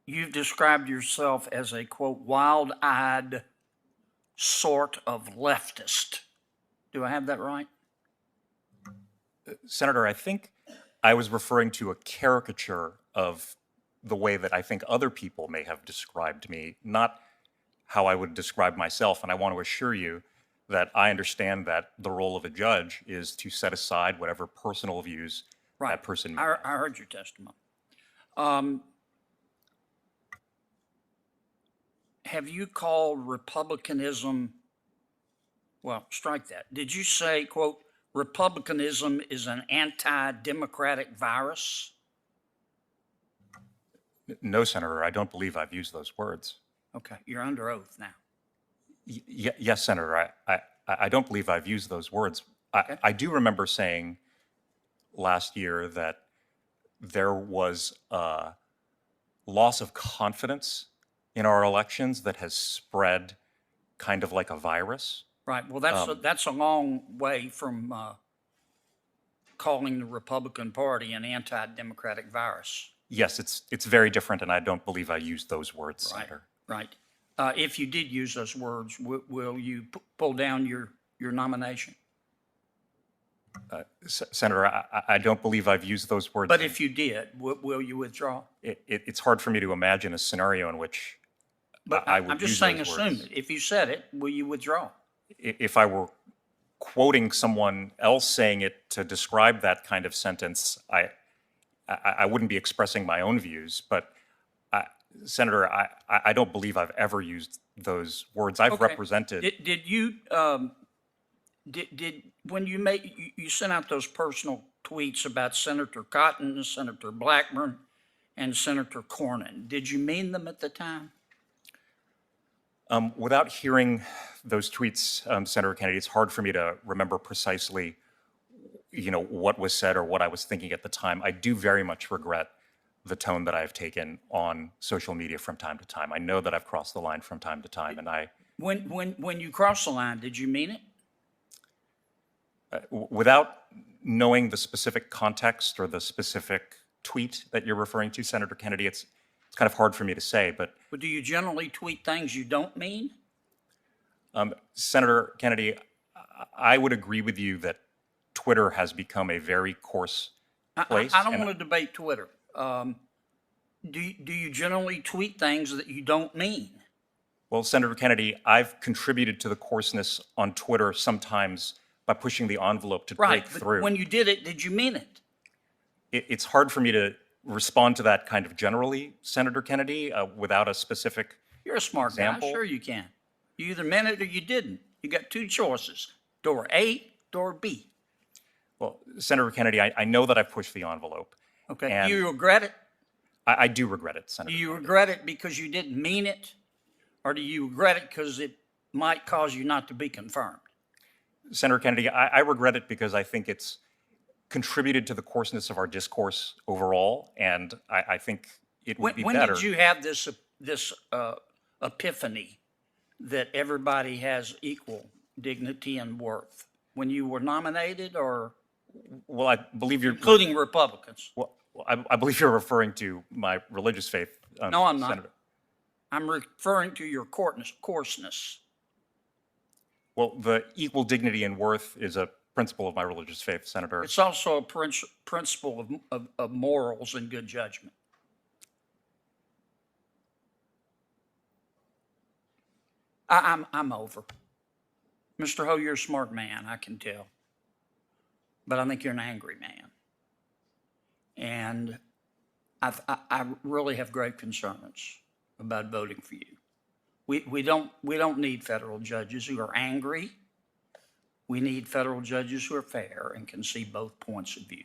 you've described yourself as a, quote, wild-eyed sort of leftist. Do I have that right? Senator, I think I was referring to a caricature of the way that I think other people may have described me, not how I would describe myself. And I want to assure you that I understand that the role of a judge is to set aside whatever personal views that person may have. I heard your testimony. Have you called Republicanism, well, strike that. Did you say, quote, Republicanism is an anti-democratic virus? No, Senator, I don't believe I've used those words. Okay, you're under oath now. Yes, Senator, I don't believe I've used those words. Okay. I do remember saying last year that there was a loss of confidence in our elections that has spread kind of like a virus. Right, well, that's a long way from calling the Republican Party an anti-democratic virus. Yes, it's very different, and I don't believe I used those words, Senator. Right. If you did use those words, will you pull down your nomination? Senator, I don't believe I've used those words. But if you did, will you withdraw? It's hard for me to imagine a scenario in which I would I'm just use saying, those assume words. it. If you said it, will you withdraw? If I were quoting someone else saying it to describe that kind of sentence, I wouldn't be expressing my own views. But Senator, I don't believe I've ever used those words. I've represented. Did you when you sent out those personal tweets about Senator Cotton, Senator Blackburn, and Senator Cornyn, did you mean them at the time? Without hearing those tweets, Senator Kennedy, it's hard for me to remember precisely, what was said or what I was thinking at the time. I do very much regret the tone that I've taken on social media from time to time. I know that I've crossed the line from time to time, and When you crossed the line, did you mean it? Without knowing the specific context or the specific tweet that you're referring to, Senator Kennedy, it's kind of hard for me to say, but do you generally tweet things you don't mean? Senator Kennedy, I would agree with you that Twitter has become a very coarse place. I don't want to debate Twitter. Do you generally tweet things that you don't mean? Well, Senator Kennedy, I've contributed to the coarseness on Twitter sometimes by pushing the envelope to break through. But when you did it, did you mean it? It's hard for me to respond to that kind of generally, Senator Kennedy, without a specific You're a smart example. guy. Sure you can. You either meant it or you didn't. You got two choices, door A, door B. Well, Senator Kennedy, I know that I've pushed the envelope. Okay. Do you regret it? I do regret it, Senator. Do you regret it because you didn't mean it? Or do you regret it because it might cause you not to be confirmed? Senator Kennedy, I regret it because I think it's contributed to the coarseness of our discourse overall, and I think it would be better. When did you have this epiphany that everybody has equal dignity and worth? When you were nominated, or? Well, I believe you're including Republicans. Well, I believe you're referring to my religious faith. No, I'm not. Senator. I'm referring to your coarseness. Well, the equal dignity and worth is a principle of my religious faith, Senator. It's also a principle of morals and good judgment. I'm over. Mr. Ho, you're a smart man, I can tell. But I think you're an angry man. And I really have great concerns about voting for you. We don't need federal judges who are angry. We need federal judges who are fair and can see both points of view.